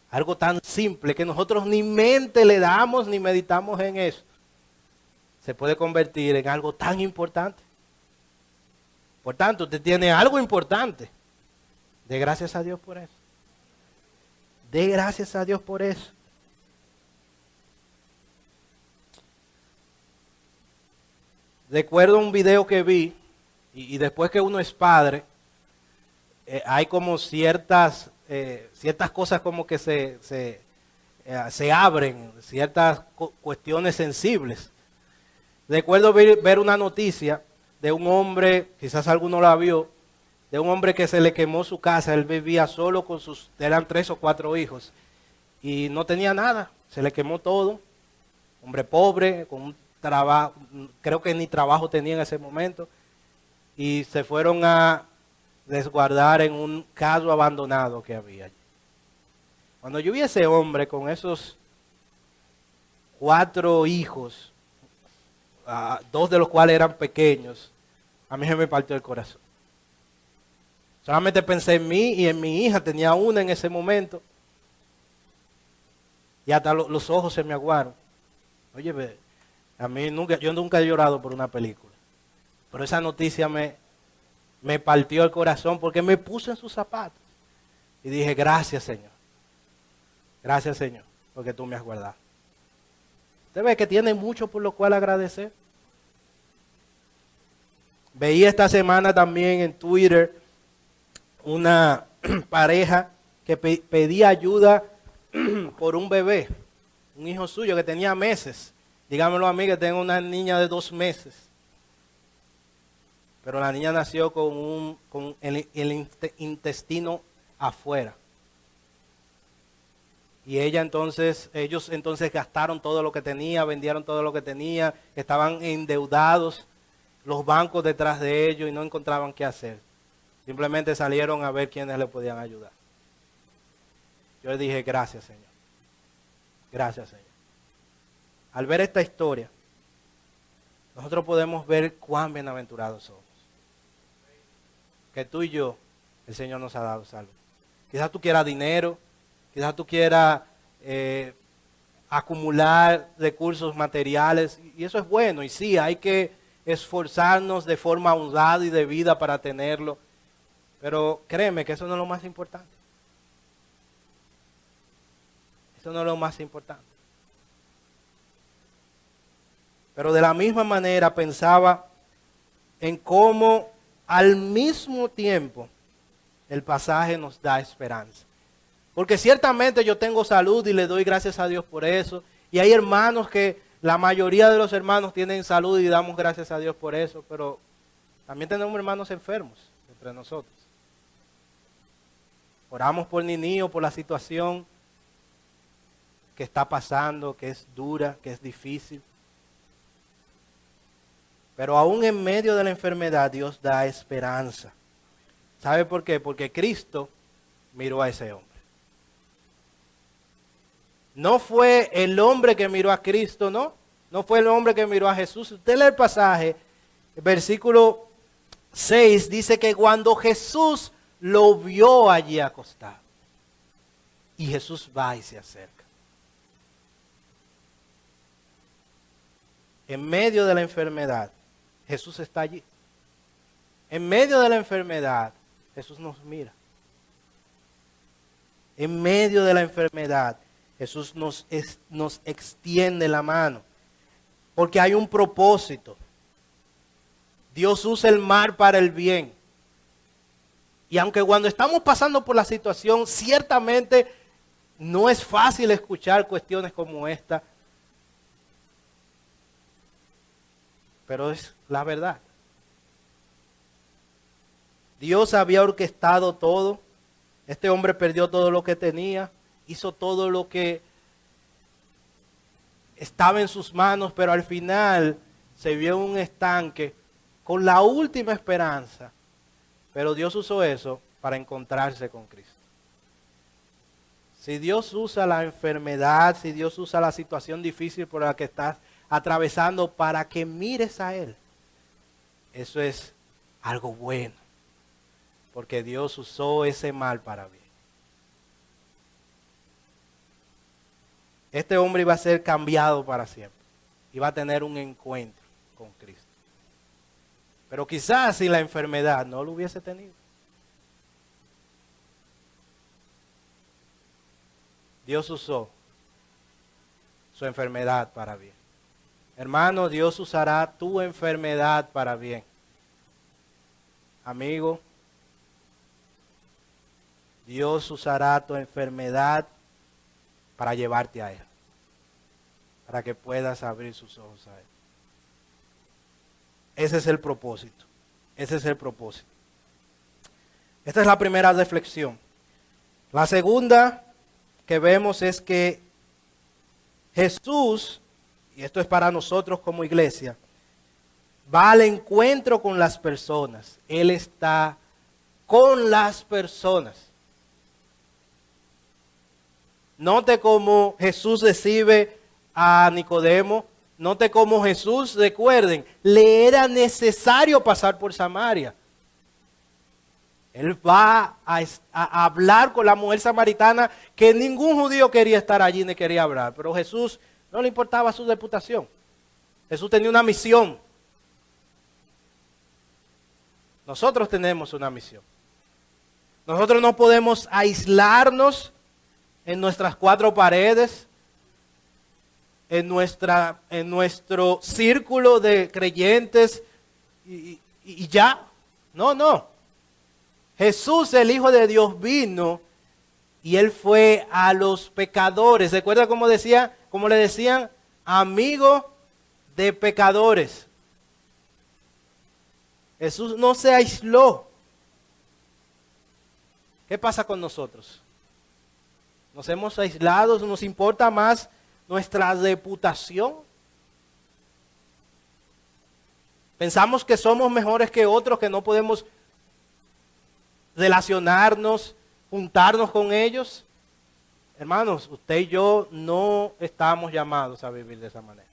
Algo tan simple que nosotros ni mente le damos ni meditamos en eso. Se puede convertir en algo tan importante. Por tanto, usted tiene algo importante. Dé gracias a Dios por eso. Dé gracias a Dios por eso. Recuerdo un video que vi, y después que uno es padre, hay como ciertas cosas como que se abren, ciertas cuestiones sensibles. Recuerdo ver una noticia de un hombre, quizás alguno la vio, de un hombre que se le quemó su casa. Él vivía solo con eran 3 o 4 hijos y no tenía nada, se le quemó todo. Hombre pobre, con un trabajo, creo que ni trabajo tenía en ese momento, y se fueron a resguardar en un caso abandonado que había allí. Cuando yo vi a ese hombre con esos 4 hijos, 2 de los cuales eran pequeños, a mí se me partió el corazón. Solamente pensé en mí y en mi hija, tenía una en ese momento. Y hasta los ojos se me aguaron. Oye, a mí yo nunca he llorado por una película. Pero esa noticia me partió el corazón porque me puse en sus zapatos. Y dije, gracias Señor. Gracias Señor, porque tú me has guardado. Usted ve que tiene mucho por lo cual agradecer. Veía esta semana también en Twitter una pareja que pedía ayuda por un bebé, un hijo suyo que tenía meses. Dígamelo a mí que tengo una niña de 2 meses. Pero la niña nació con el intestino afuera. Y ellos entonces gastaron todo lo que tenía, vendieron todo lo que tenía, estaban endeudados, los bancos detrás de ellos y no encontraban qué hacer. Simplemente salieron a ver quiénes le podían ayudar. Yo le dije, gracias Señor. Gracias Señor. Al ver esta historia, nosotros podemos ver cuán bienaventurados somos. Que tú y yo, el Señor nos ha dado salud. Quizás tú quieras dinero, quizás tú quieras acumular recursos materiales, y eso es bueno, y sí, hay que esforzarnos de forma honrada y debida para tenerlo, pero créeme que eso no es lo más importante. Eso no es lo más importante. Pero de la misma manera pensaba en cómo al mismo tiempo el pasaje nos da esperanza. Porque ciertamente yo tengo salud y le doy gracias a Dios por eso. Y hay hermanos que la mayoría de los hermanos tienen salud y damos gracias a Dios por eso. Pero también tenemos hermanos enfermos entre nosotros. Oramos por Ninío, por la situación que está pasando, que es dura, que es difícil. Pero aún en medio de la enfermedad Dios da esperanza. ¿Sabe por qué? Porque Cristo miró a ese hombre. No fue el hombre que miró a Cristo, no. No fue el hombre que miró a Jesús. Usted lee el pasaje, el versículo 6 dice que cuando Jesús lo vio allí acostado, y Jesús va y se acerca. En medio de la enfermedad, Jesús está allí. En medio de la enfermedad, Jesús nos mira. En medio de la enfermedad, Jesús nos extiende la mano. Porque hay un propósito. Dios usa el mal para el bien. Y aunque cuando estamos pasando por la situación, ciertamente no es fácil escuchar cuestiones como esta. Pero es la verdad. Dios había orquestado todo. Este hombre perdió todo lo que tenía. Hizo todo lo que estaba en sus manos. Pero al final se vio en un estanque con la última esperanza. Pero Dios usó eso para encontrarse con Cristo. Si Dios usa la enfermedad, si Dios usa la situación difícil por la que estás atravesando para que mires a Él, eso es algo bueno, porque Dios usó ese mal para bien. Este hombre iba a ser cambiado para siempre, iba a tener un encuentro con Cristo, pero quizás si la enfermedad no lo hubiese tenido. Dios usó su enfermedad para bien. Hermano, Dios usará tu enfermedad para bien. Amigo, Dios usará tu enfermedad para llevarte a Él. Para que puedas abrir sus ojos a Él. Ese es el propósito. Ese es el propósito. Esta es la primera reflexión. La segunda que vemos es que Jesús, y esto es para nosotros como iglesia, va al encuentro con las personas. Él está con las personas. Note cómo Jesús recibe a Nicodemo. Note cómo Jesús, recuerden, le era necesario pasar por Samaria. Él va a hablar con la mujer samaritana que ningún judío quería estar allí ni quería hablar. Pero Jesús no le importaba su reputación. Jesús tenía una misión. Nosotros tenemos una misión. Nosotros no podemos aislarnos en nuestras cuatro paredes, en nuestro círculo de creyentes y ya. No. Jesús, el Hijo de Dios, vino y Él fue a los pecadores. ¿Recuerda cómo le decían? Amigo de pecadores. Jesús no se aisló. ¿Qué pasa con nosotros? Nos hemos aislado, nos importa más nuestra reputación. Pensamos que somos mejores que otros, que no podemos relacionarnos, juntarnos con ellos. Hermanos, usted y yo no estamos llamados a vivir de esa manera.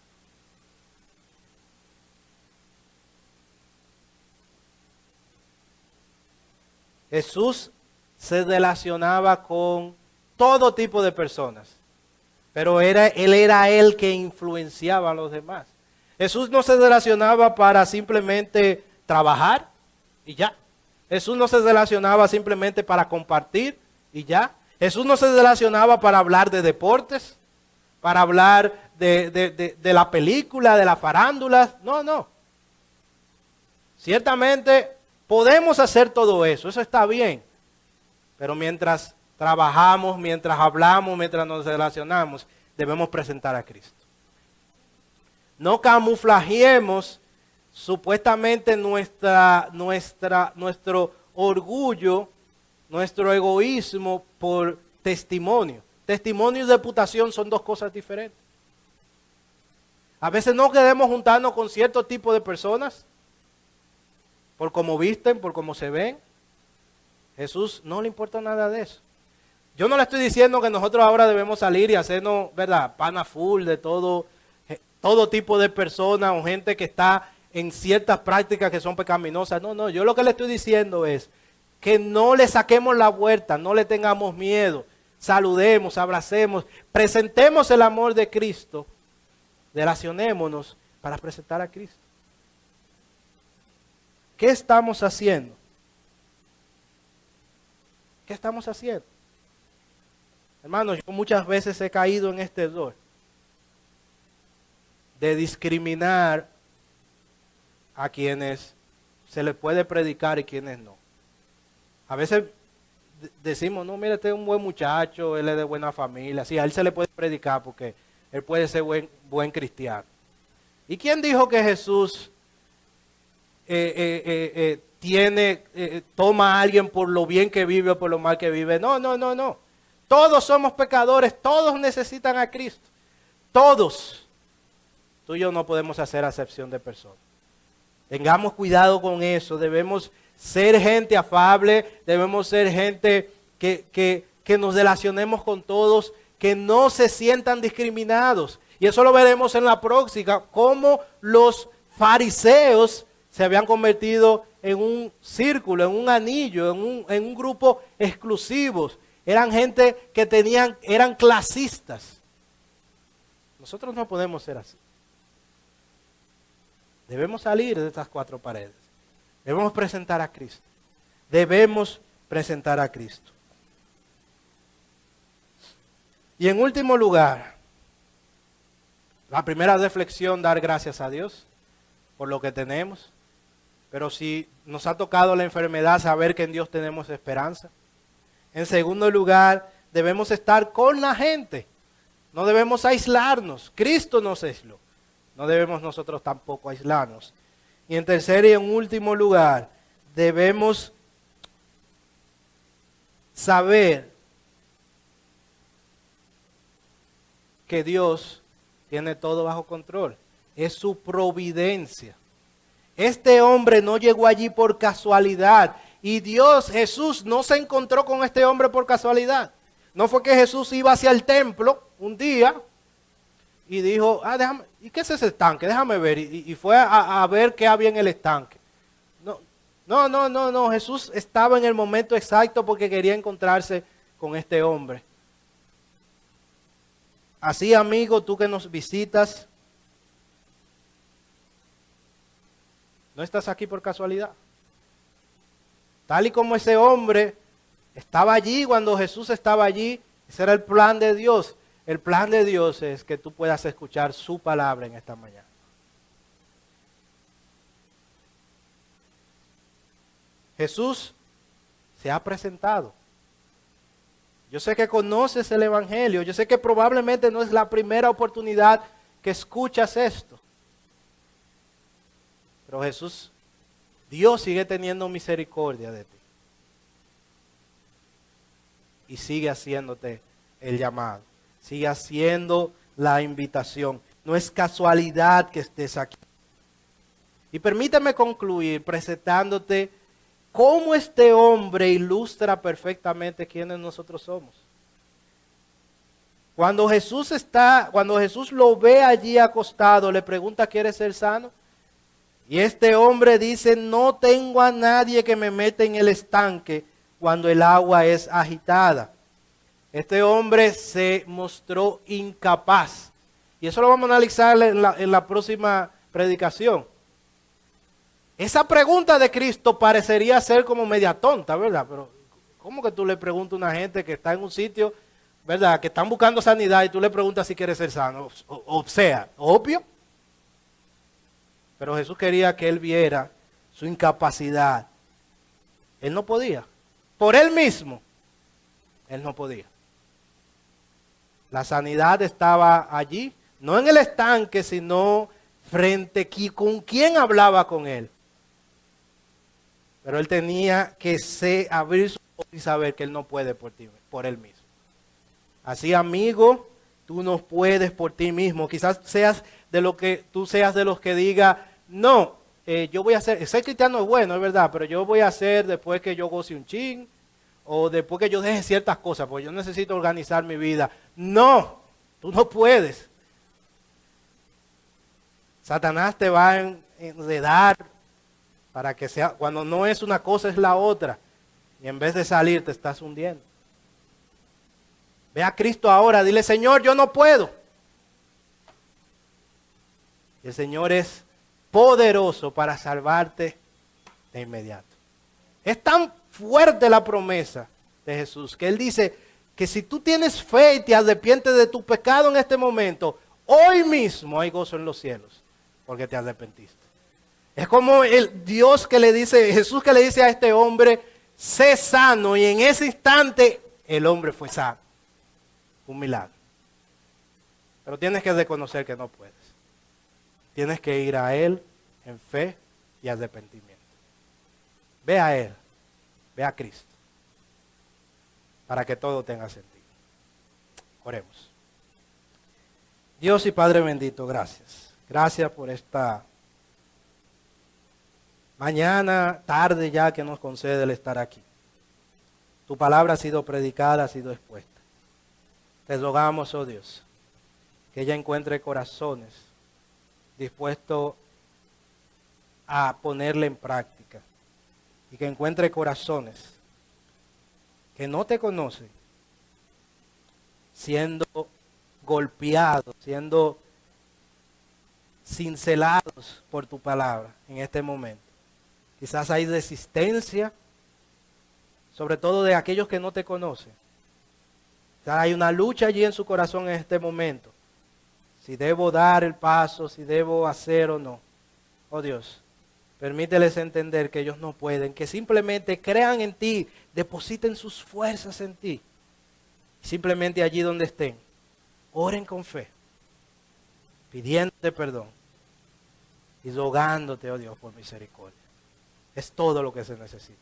Jesús se relacionaba con todo tipo de personas, pero Él era el que influenciaba a los demás. Jesús no se relacionaba para simplemente trabajar y ya. Jesús no se relacionaba simplemente para compartir y ya. Jesús no se relacionaba para hablar de deportes, para hablar de la película, de la farándula. No. Ciertamente podemos hacer todo eso, eso está bien. Pero mientras trabajamos, mientras hablamos, mientras nos relacionamos, debemos presentar a Cristo. No camuflajeemos supuestamente nuestro orgullo, nuestro egoísmo por testimonio. Testimonio y reputación son dos cosas diferentes. A veces no queremos juntarnos con cierto tipo de personas por cómo visten, por cómo se ven. Jesús no le importa nada de eso. Yo no le estoy diciendo que nosotros ahora debemos salir y hacernos, ¿verdad?, pana full de todo tipo de personas o gente que está en ciertas prácticas que son pecaminosas. No, yo lo que le estoy diciendo es que no le saquemos la vuelta, no le tengamos miedo, saludemos, abracemos, presentemos el amor de Cristo, relacionémonos para presentar a Cristo. ¿Qué estamos haciendo? ¿Qué estamos haciendo? Hermanos, yo muchas veces he caído en este error de discriminar a quienes se les puede predicar y quienes no. A veces decimos, no, mira, este es un buen muchacho, él es de buena familia. Sí, a él se le puede predicar porque él puede ser buen cristiano. ¿Y quién dijo que Jesús toma a alguien por lo bien que vive o por lo mal que vive? No. Todos somos pecadores, todos necesitan a Cristo. Todos. Tú y yo no podemos hacer acepción de personas. Tengamos cuidado con eso. Debemos ser gente afable, debemos ser gente que nos relacionemos con todos, que no se sientan discriminados. Y eso lo veremos en la próxima, cómo los fariseos se habían convertido en un círculo, en un anillo, en un grupo exclusivos. Eran gente que eran clasistas. Nosotros no podemos ser así. Debemos salir de estas cuatro paredes. Debemos presentar a Cristo. Debemos presentar a Cristo. Y en último lugar, la primera reflexión, dar gracias a Dios por lo que tenemos. Pero si nos ha tocado la enfermedad, saber que en Dios tenemos esperanza. En segundo lugar, debemos estar con la gente. No debemos aislarnos. Cristo nos aisló. No debemos nosotros tampoco aislarnos. Y en tercer y en último lugar, debemos saber que Dios tiene todo bajo control. Es su providencia. Este hombre no llegó allí por casualidad. Y Dios, Jesús, no se encontró con este hombre por casualidad. No fue que Jesús iba hacia el templo un día y dijo, ¿y qué es ese estanque? Déjame ver. Y fue a ver qué había en el estanque. No, No, no, no, no. Jesús estaba en el momento exacto porque quería encontrarse con este hombre. Así, amigo, tú que nos visitas, no estás aquí por casualidad. Tal y como ese hombre estaba allí cuando Jesús estaba allí, ese era el plan de Dios. El plan de Dios es que tú puedas escuchar su palabra en esta mañana. Jesús se ha presentado. Yo sé que conoces el Evangelio. Yo sé que probablemente no es la primera oportunidad que escuchas esto. Pero Jesús, Dios sigue teniendo misericordia de ti. Y sigue haciéndote el llamado. Sigue haciendo la invitación. No es casualidad que estés aquí. Y permíteme concluir presentándote cómo este hombre ilustra perfectamente quiénes nosotros somos. Cuando Jesús lo ve allí acostado, le pregunta, ¿quieres ser sano? Y este hombre dice, no tengo a nadie que me meta en el estanque cuando el agua es agitada. Este hombre se mostró incapaz. Y eso lo vamos a analizar en la próxima predicación. Esa pregunta de Cristo parecería ser como media tonta, ¿verdad? Pero ¿cómo que tú le preguntas a una gente que está en un sitio, ¿verdad? Que están buscando sanidad y tú le preguntas si quiere ser sano? O sea, obvio. Pero Jesús quería que él viera su incapacidad. Él no podía. Por él mismo, él no podía. La sanidad estaba allí, no en el estanque, sino frente a con quién hablaba con él. Pero él tenía que abrir su ojos y saber que él no puede por él mismo. Así, amigo, tú no puedes por ti mismo. Quizás tú seas de los que diga, no, yo voy a ser cristiano es bueno, es verdad, pero yo voy a hacer después que yo goce un chin, o después que yo deje ciertas cosas, porque yo necesito organizar mi vida. No, tú no puedes. Satanás te va a enredar para que sea, cuando no es una cosa es la otra. Y en vez de salir te estás hundiendo. Ve a Cristo ahora, dile, Señor, yo no puedo. Y el Señor es poderoso para salvarte de inmediato. Es tan fuerte la promesa de Jesús que Él dice que si tú tienes fe y te arrepientes de tu pecado en este momento, hoy mismo hay gozo en los cielos, porque te arrepentiste. Es como el Dios que le dice, Jesús que le dice a este hombre, sé sano, y en ese instante el hombre fue sano. Un milagro. Pero tienes que reconocer que no puedes. Tienes que ir a Él en fe y arrepentimiento. Ve a Él, ve a Cristo, para que todo tenga sentido. Oremos. Dios y Padre bendito, gracias. Gracias por esta mañana, tarde ya que nos concede el estar aquí. Tu palabra ha sido predicada, ha sido expuesta. Te rogamos, oh Dios, que ella encuentre corazones dispuestos a ponerla en práctica. Y que encuentre corazones que no te conocen, siendo golpeados, siendo cincelados por tu palabra en este momento. Quizás hay resistencia, sobre todo de aquellos que no te conocen. Quizás hay una lucha allí en su corazón en este momento. Si debo dar el paso, si debo hacer o no. Oh Dios, permíteles entender que ellos no pueden, que simplemente crean en ti, depositen sus fuerzas en ti. Simplemente allí donde estén, oren con fe, pidiéndote perdón y rogándote, oh Dios, por misericordia. Es todo lo que se necesita.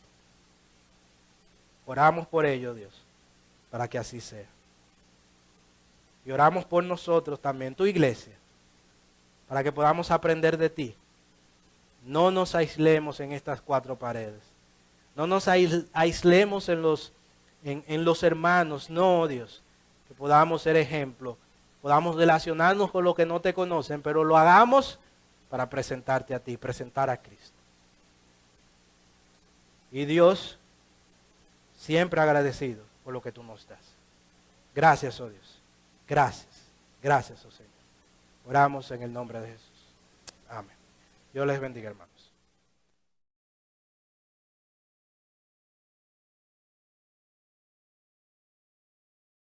Oramos por ello, Dios, para que así sea. Y oramos por nosotros también, tu iglesia, para que podamos aprender de ti. No nos aislemos en estas cuatro paredes. No nos aislemos en los hermanos. No, Dios, que podamos ser ejemplo. Podamos relacionarnos con los que no te conocen, pero lo hagamos para presentarte a ti, presentar a Cristo. Y Dios siempre agradecido por lo que tú nos das. Gracias, oh Dios. Gracias. Gracias, oh Señor. Oramos en el nombre de Jesús. Amén. Dios les bendiga, hermano.